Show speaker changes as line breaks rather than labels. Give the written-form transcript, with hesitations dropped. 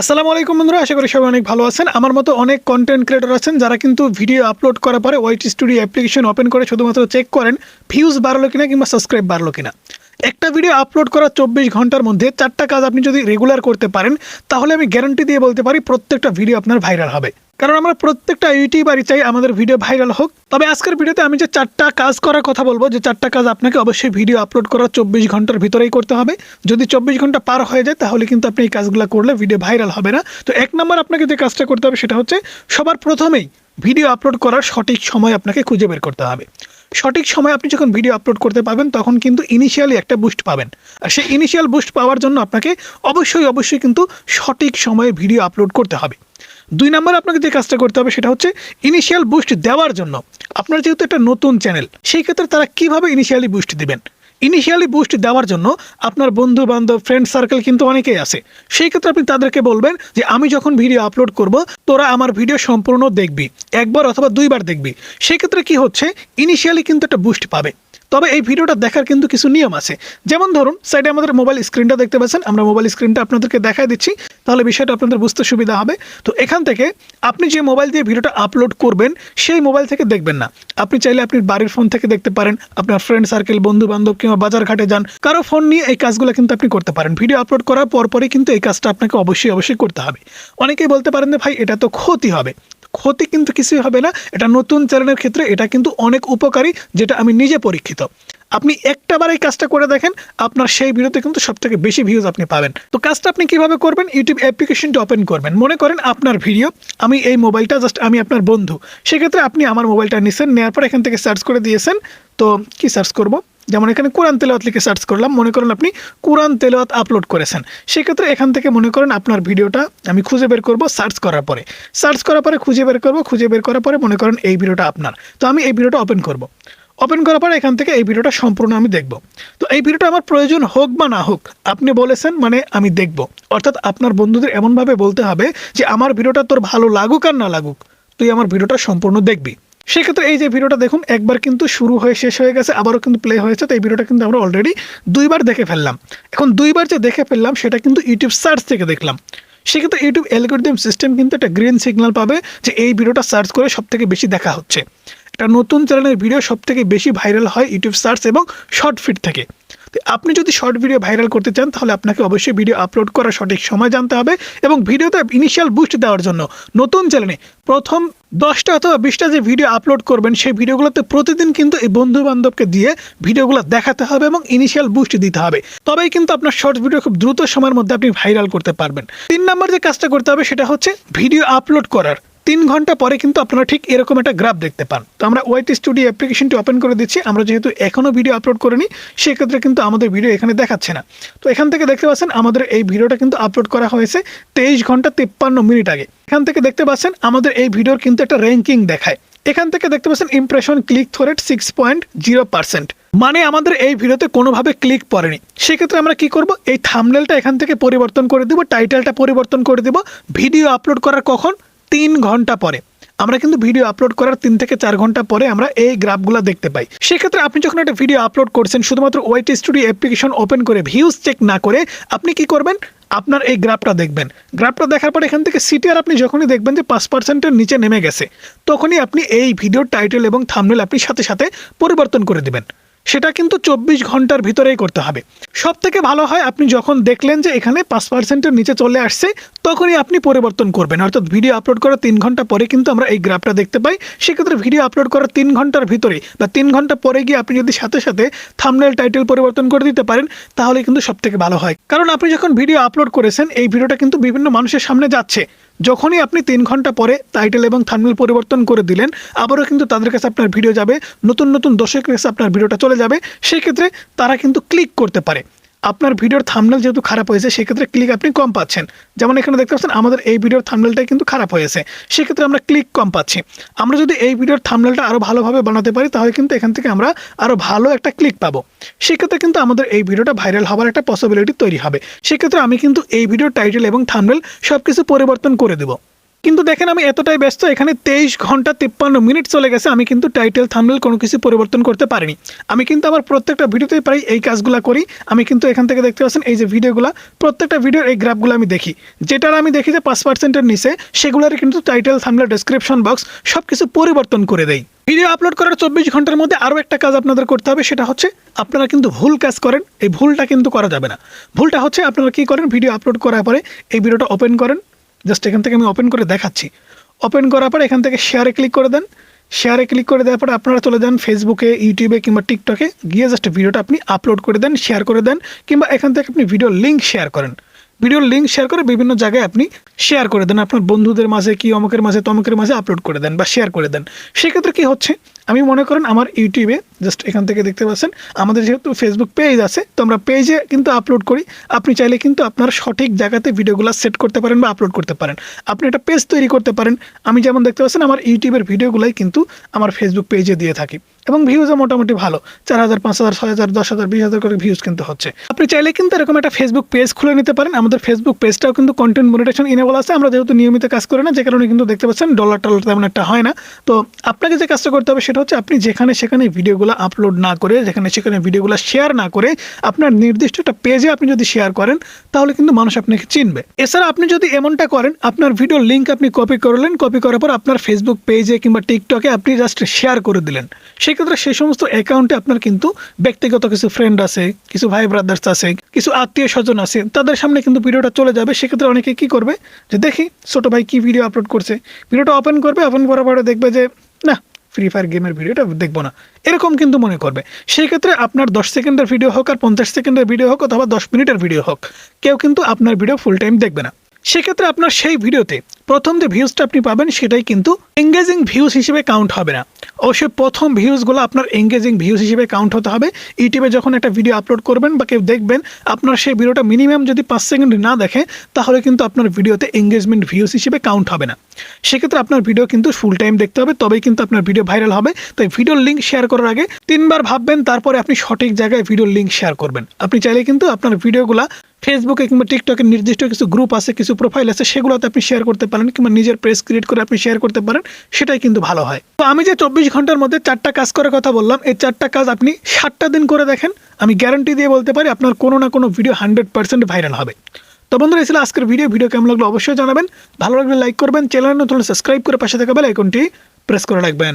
আসসালামু আলাইকুম বন্ধুরা, আশা করি সবাই অনেক ভালো আছেন। আমার মতো অনেক কন্টেন্ট ক্রিয়েটর আছেন যারা কিন্তু ভিডিও আপলোড করার পরে ওয়াইটি স্টুডিও অ্যাপ্লিকেশন ওপেন করে শুধুমাত্র চেক করেন ভিউজ বাড়লো কিনা কিংবা সাবস্ক্রাইব বাড়লো কিনা। একটা ভিডিও আপলোড করার 24 ঘন্টার মধ্যে 4টা কাজ আপনি যদি রেগুলার করতে পারেন তাহলে আমি গ্যারান্টি দিয়ে বলতে পারি প্রত্যেকটা ভিডিও আপনার ভাইরাল হবে। কারণ আমরা প্রত্যেকটা ইউটিউবারই চাই আমাদের ভিডিও ভাইরাল হোক। তবে আজকের ভিডিওতে আমি যে 4টা কাজ করার কথা বলবো, যে 4টা কাজ আপনাকে অবশ্যই ভিডিও আপলোড করার 24 ঘন্টার ভিতরেই করতে হবে। যদি 24 ঘন্টা পার হয়ে যায় তাহলে কিন্তু আপনি এই কাজগুলো করলে ভিডিও ভাইরাল হবে না। তো 1 নম্বর আপনাকে যে কাজটা করতে হবে সেটা হচ্ছে সবার প্রথমেই ভিডিও আপলোড করার সঠিক সময় আপনাকে খুঁজে বের করতে হবে। সঠিক সময় আপনি যখন ভিডিও আপলোড করতে পারবেন তখন কিন্তু ইনিশিয়ালি একটা বুস্ট পাবেন। আর সেই ইনিশিয়াল বুস্ট পাওয়ার জন্য আপনাকে অবশ্যই কিন্তু সঠিক সময়ে ভিডিও আপলোড করতে হবে। 2 নম্বর আপনাকে যে কাজটা করতে হবে সেটা হচ্ছে ইনিশিয়াল বুস্ট দেওয়ার জন্য আপনার যেহেতু একটা নতুন চ্যানেল, সেই ক্ষেত্রে তারা কিভাবে ইনিশিয়ালি বুস্ট দিবেন। ইনিশিয়ালি বুস্ট দেওয়ার জন্য আপনার বন্ধু বান্ধব ফ্রেন্ড সার্কেল কিন্তু অনেকেই আছে। সেই ক্ষেত্রে আপনি তাদেরকে বলবেন যে আমি যখন ভিডিও আপলোড করব তোরা আমার ভিডিও সম্পূর্ণ দেখবি, একবার অথবা 2বার দেখবি। সেই ক্ষেত্রে কি হচ্ছে, ইনিশিয়ালি কিন্তু একটা বুস্ট পাবে। তবে এই ভিডিওটা দেখার কিন্তু কিছু নিয়ম আছে। যেমন ধরুন সাইডে আমাদের মোবাইল স্ক্রিনটা দেখতে পাচ্ছেন, আমরা মোবাইল স্ক্রিনটা আপনাদেরকে দেখাই দিচ্ছি, তাহলে বিষয়টা আপনাদের বুঝতে সুবিধা হবে। তো এখান থেকে আপনি যে মোবাইল দিয়ে ভিডিওটা আপলোড করবেন সেই মোবাইল থেকে দেখবেন না। আপনি চাইলে আপনি বাড়ির ফোন থেকে দেখতে পারেন, আপনার ফ্রেন্ড সার্কেল বন্ধু বান্ধব কিংবা বাজার ঘাটে যান, কারো ফোন নিয়ে এই কাজগুলো কিন্তু আপনি করতে পারেন। ভিডিও আপলোড করার পরপরই কিন্তু এই কাজটা আপনাকে অবশ্যই করতে হবে। অনেকেই বলতে পারেন যে ভাই এটা তো ক্ষতি হবে। ক্ষতি কিন্তু কিছুই হবে না। এটা নতুন চ্যানেলের ক্ষেত্রে এটা কিন্তু অনেক উপকারী, যেটা আমি নিজে পরীক্ষিত। আপনি একটাবার এই কাজটা করে দেখেন, আপনার সেই ভিডিওতে কিন্তু সবথেকে বেশি ভিউজ আপনি পাবেন। তো কাজটা আপনি কিভাবে করবেন, ইউটিউব অ্যাপ্লিকেশনটা ওপেন করবেন। মনে করেন আপনার ভিডিও, আমি এই মোবাইলটা জাস্ট আমি আপনার বন্ধু, সেক্ষেত্রে আপনি আমার মোবাইলটা নিছেন, নেওয়ার পর এখান থেকে সার্চ করে দিয়েছেন। তো কি সার্চ করব, যেমন এখানে কোরআন তেলাওয়াত লিখে সার্চ করলাম। মনে করেন আপনি কোরআন তেলাওয়াত আপলোড করেছেন, সেক্ষেত্রে এখান থেকে মনে করেন আপনার ভিডিওটা আমি খুঁজে বের করব। সার্চ করার পরে খুঁজে বের করব, খুঁজে বের করার পরে মনে করেন এই ভিডিওটা আপনার। তো আমি এই ভিডিওটা ওপেন করব। ওপেন করার পরে এখান থেকে এই ভিডিওটা সম্পূর্ণ আমি দেখব। তো এই ভিডিওটা আমার প্রয়োজন হোক বা না হোক, আপনি বলেছেন মানে আমি দেখব। অর্থাৎ আপনার বন্ধুদের এমনভাবে বলতে হবে যে আমার ভিডিওটা তোর ভালো লাগুক আর না লাগুক, তুই আমার ভিডিওটা সম্পূর্ণ দেখবি। সেক্ষেত্রে এই যে ভিডিওটা দেখুন, একবার কিন্তু শুরু হয়ে শেষ হয়ে গেছে, আবারও কিন্তু প্লে হয়েছে। তো এই ভিডিওটা কিন্তু আমরা অলরেডি 2বার দেখে ফেললাম। এখন 2বার যে দেখে ফেললাম সেটা কিন্তু ইউটিউব সার্চ থেকে দেখলাম। সেক্ষেত্রে ইউটিউব অ্যালগরিদম সিস্টেম কিন্তু একটা গ্রিন সিগন্যাল পাবে যে এই ভিডিওটা সার্চ করে সবথেকে বেশি দেখা হচ্ছে। একটা নতুন চ্যানেলের ভিডিও সবথেকে বেশি ভাইরাল হয় ইউটিউব সার্চ এবং শর্ট ফিড থেকে। তো আপনি যদি শর্ট ভিডিও ভাইরাল করতে চান তাহলে আপনাকে অবশ্যই ভিডিও আপলোড করার সঠিক সময় জানতে হবে, এবং ভিডিওতে ইনিশিয়াল বুস্ট দেওয়ার জন্য নতুন চ্যানেলে প্রথম 10টা অথবা 20টা যে ভিডিও আপলোড করবেন সেই ভিডিওগুলোতে প্রতিদিন কিন্তু এই বন্ধু বান্ধবকে দিয়ে ভিডিওগুলো দেখাতে হবে এবং ইনিশিয়াল বুস্ট দিতে হবে। তবেই কিন্তু আপনার শর্টস ভিডিও খুব দ্রুত সময়ের মধ্যে আপনি ভাইরাল করতে পারবেন। 3 নম্বর যে কাজটা করতে হবে সেটা হচ্ছে ভিডিও আপলোড করার 3 ঘন্টা পরে কিন্তু আপনারা ঠিক এরকম একটা গ্রাফ দেখতে পান। তো আমরা ওয়াইটি স্টুডিও অ্যাপ্লিকেশনটি ওপেন করে দিচ্ছি। আমরা যেহেতু এখনও ভিডিও আপলোড করিনি সেক্ষেত্রে কিন্তু আমাদের ভিডিও এখানে দেখাচ্ছে না। তো এখান থেকে দেখতে পাচ্ছেন আমাদের এই ভিডিওটা কিন্তু আপলোড করা হয়েছে 23 ঘন্টা 53 মিনিট আগে। এখান থেকে দেখতে পাচ্ছেন আমাদের এই ভিডিওর কিন্তু একটা র্যাঙ্কিং দেখায়। এখান থেকে দেখতে পাচ্ছেন ইমপ্রেশন ক্লিক থ্রু রেট 6.0%, মানে আমাদের এই ভিডিওতে কোনোভাবে ক্লিক পড়েনি। সেক্ষেত্রে আমরা কি করব, এই থাম্বনেলটা এখান থেকে পরিবর্তন করে দিব, টাইটেলটা পরিবর্তন করে দিব। ভিডিও আপলোড করার কখন, 3 ঘন্টা পরে। আমরা কিন্তু ভিডিও আপলোড করার 3 থেকে 4 ঘন্টা পরে আমরা এই গ্রাফগুলো দেখতে পাই। সেক্ষেত্রে আপনি যখন একটা ভিডিও আপলোড করছেন শুধুমাত্র ওয়াইটি স্টুডিও অ্যাপ্লিকেশন ওপেন করে ভিউজ চেক না করে আপনি কি করবেন, আপনার এই গ্রাফটা দেখবেন। গ্রাফটা দেখার পর এখান থেকে সিটিআর আপনি যখনই দেখবেন যে 5%-এর নিচে নেমে গেছে, তখনই আপনি এই ভিডিওর টাইটেল এবং থাম্বনেল আপনি সাথে সাথে পরিবর্তন করে দিবেন। সেটা কিন্তু 24 ঘন্টার ভিতরেই করতে হবে। সব থেকে ভালো হয় আপনি যখন দেখলেন যে এখানে 5%-এর নিচে চলে আসছে তখনই আপনি পরিবর্তন করবেন। অর্থাৎ ভিডিও আপলোড করার 3 ঘন্টা পরে কিন্তু আমরা এই গ্রাফটা দেখতে পাই। সেক্ষেত্রে ভিডিও আপলোড করার 3 ঘন্টার ভিতরে বা 3 ঘন্টা পরে গিয়ে আপনি যদি সাথে সাথে থাম্বনেল টাইটেল পরিবর্তন করে দিতে পারেন তাহলে কিন্তু সব থেকে ভালো হয়। কারণ আপনি যখন ভিডিও আপলোড করেছেন এই ভিডিওটা কিন্তু বিভিন্ন মানুষের সামনে যাচ্ছে। যখনই আপনি 3 ঘন্টা পরে টাইটেল এবং থাম্বনেল পরিবর্তন করে দিলেন আবারও কিন্তু তাদের কাছে আপনার ভিডিও যাবে, নতুন নতুন দর্শকের কাছে আপনার ভিডিওটা চলে যাবে। সেক্ষেত্রে তারা কিন্তু ক্লিক করতে পারে। আপনার ভিডিওর থাম্বনেল যেহেতু খারাপ হয়েছে সেক্ষেত্রে ক্লিক আপনি কম পাচ্ছেন। যেমন এখানে দেখতে পাচ্ছেন আমাদের এই ভিডিওর থাম্বনেলটাই কিন্তু খারাপ হয়েছে, সেক্ষেত্রে আমরা ক্লিক কম পাচ্ছি। আমরা যদি এই ভিডিওর থাম্বনেলটা আরও ভালোভাবে বানাতে পারি তাহলে কিন্তু এখান থেকে আমরা আরও ভালো একটা ক্লিক পাবো। সেক্ষেত্রে কিন্তু আমাদের এই ভিডিওটা ভাইরাল হওয়ার একটা পসিবিলিটি তৈরি হবে। সেক্ষেত্রে আমি কিন্তু এই ভিডিওর টাইটেল এবং থাম্বনেল সব কিছু পরিবর্তন করে দেবো। কিন্তু দেখেন আমি এতটাই ব্যস্ত, এখানে 23 ঘন্টা 53 মিনিট চলে গেছে, আমি কিন্তু টাইটেল থাম্বনেল কোনো কিছু পরিবর্তন করতে পারিনি। আমি কিন্তু আমার প্রত্যেকটা ভিডিওতেই প্রায় এই কাজগুলো করি। আমি কিন্তু এখান থেকে দেখতে পাচ্ছেন এই যে ভিডিওগুলো, প্রত্যেকটা ভিডিওর এই গ্রাফগুলো আমি দেখি, যেটার আমি দেখি যে 5%-এর নিচে সেগুলোর কিন্তু টাইটেল থাম্বনেল ডেসক্রিপশন বক্স সব কিছু পরিবর্তন করে দেই। ভিডিও আপলোড করার 24 ঘন্টার মধ্যে আরও একটা কাজ আপনাদের করতে হবে, সেটা হচ্ছে আপনারা কিন্তু ভুল কাজ করেন, এই ভুলটা কিন্তু করা যাবে না। ভুলটা হচ্ছে আপনারা কী করেন, ভিডিও আপলোড করার পরে এই ভিডিওটা ওপেন করেন, জাস্ট এখান থেকে আমি ওপেন করে দেখাচ্ছি। ওপেন করার পর এখান থেকে শেয়ারে ক্লিক করে দেন। শেয়ারে ক্লিক করে দেওয়ার পরে আপনারা চলে যান ফেসবুকে, ইউটিউবে কিংবা টিকটকে, গিয়ে জাস্ট ভিডিওটা আপনি আপলোড করে দেন, শেয়ার করে দেন, কিংবা এখান থেকে আপনি ভিডিওর লিঙ্ক শেয়ার করেন। ভিডিওর লিঙ্ক শেয়ার করে বিভিন্ন জায়গায় আপনি শেয়ার করে দেন, আপনার বন্ধুদের মাঝে কি অমুকের মাঝে তমুকের মাঝে আপলোড করে দেন বা শেয়ার করে দেন। সেক্ষেত্রে কী হচ্ছে, আমি মনে করেন আমার ইউটিউবে জাস্ট এখান থেকে দেখতে পাচ্ছেন আমাদের যেহেতু ফেসবুক পেজ আছে, তো আমরা পেজে কিন্তু আপলোড করি। আপনি চাইলে কিন্তু আপনার সঠিক জায়গাতে ভিডিওগুলো সেট করতে পারেন বা আপলোড করতে পারেন। আপনি একটা পেজ তৈরি করতে পারেন। আমি যেমন দেখতে পাচ্ছেন আমার ইউটিউবের ভিডিওগুলোই কিন্তু আমার ফেসবুক পেজে দিয়ে থাকি এবং ভিউজও মোটামুটি ভালো, 4000, 5000, 6000, 10,000, 20,000 করে ভিউজ কিন্তু হচ্ছে। আপনি চাইলে কিন্তু এরকম একটা ফেসবুক পেজ খুলে নিতে পারেন। আমাদের ফেসবুক পেজটাও কিন্তু কন্টেন্ট মনিটাইজেশন ইনেবল আছে। আমরা যেহেতু নিয়মিত কাজ করি না, যে কারণে কিন্তু দেখতে পাচ্ছেন ডলার তেমন একটা হয় না। তো আপনাকে যে কাজটা করতে হবে সেটা হচ্ছে আপনি যেখানে সেখানে ভিডিওগুলো আপলোড না করে, যেখানে সেখানে ভিডিওগুলো শেয়ার না করে, আপনার নির্দিষ্ট একটা পেজে আপনি যদি শেয়ার করেন তাহলে কিন্তু মানুষ আপনাকে চিনবে। এছাড়া আপনি যদি এমনটা করেন, আপনার ভিডিওর লিঙ্ক আপনি কপি করলেন, কপি করার পর আপনার ফেসবুক পেজে কিংবা টিকটকে আপনি জাস্ট শেয়ার করে দিলেন। সেক্ষেত্রে সেই সমস্ত অ্যাকাউন্টে আপনার কিন্তু ব্যক্তিগত কিছু ফ্রেন্ড আছে, কিছু ভাই ব্রাদার্স আছে, কিছু আত্মীয় স্বজন আছে, তাদের সামনে কিন্তু ভিডিওটা চলে যাবে। সেক্ষেত্রে অনেকে কি করবে, যে দেখি ছোট ভাই কি ভিডিও আপলোড করছে, ভিডিওটা ওপেন করবে, ওপেন করার পরে দেখবে যে না, ফ্রি ফায়ার গেমের ভিডিওটা দেখবো না, এরকম কিন্তু মনে করবে। সেই ক্ষেত্রে আপনার 10 সেকেন্ডের ভিডিও হোক আর 50 সেকেন্ডের ভিডিও হোক অথবা 10 মিনিটের ভিডিও হোক, কেউ কিন্তু আপনার ভিডিও ফুল টাইম দেখবে না। সেক্ষেত্রে আপনার সেই ভিডিওতে প্রথম যে ভিউজটা আপনি পাবেন সেটাই কিন্তু এঙ্গেজিং ভিউজ হিসেবে কাউন্ট হবে না। অবশ্যই প্রথম ভিউজগুলো আপনার এঙ্গেজিং ভিউজ হিসেবে কাউন্ট হতে হবে। ইউটিউবে যখন একটা ভিডিও আপলোড করবেন বা কেউ দেখবেন, আপনার সেই ভিডিওটা মিনিমাম যদি 5 সেকেন্ড না দেখে, তাহলে কিন্তু আপনার ভিডিওতে এঙ্গেজমেন্ট ভিউজ হিসেবে কাউন্ট হবে না। সেক্ষেত্রে আপনার ভিডিও কিন্তু ফুল টাইম দেখতে হবে, তবেই কিন্তু আপনার ভিডিও ভাইরাল হবে। তাই ভিডিওর লিঙ্ক শেয়ার করার আগে 3 বার ভাববেন, তারপরে আপনি সঠিক জায়গায় ভিডিওর লিঙ্ক শেয়ার করবেন। আপনি চাইলে কিন্তু আপনার ভিডিওগুলো ফেসবুকে কিংবা টিকটকের নির্দিষ্ট কিছু গ্রুপ আছে, কিছু প্রোফাইল আছে, সেগুলোতে আপনি শেয়ার করতে পারেন, কিংবা নিজের পেজ ক্রিয়েট করে আপনি শেয়ার করতে পারেন, সেটাই কিন্তু ভালো হয়। তো আমি যে 24 ঘন্টার মধ্যে 4টা কাজ করার কথা বললাম, এই 4টা কাজ আপনি 7টা দিন করে দেখেন, আমি গ্যারান্টি দিয়ে বলতে পারি আপনার কোনো না কোনো ভিডিও 100% ভাইরাল হবে। তো বন্ধুরা, এই ছিল আজকের ভিডিও কেমন লাগলো অবশ্যই জানাবেন। ভালো লাগলে লাইক করবেন, চ্যানেল নতুন সাবস্ক্রাইব করে পাশে থাকা বেল আইকনটি প্রেস করে রাখবেন।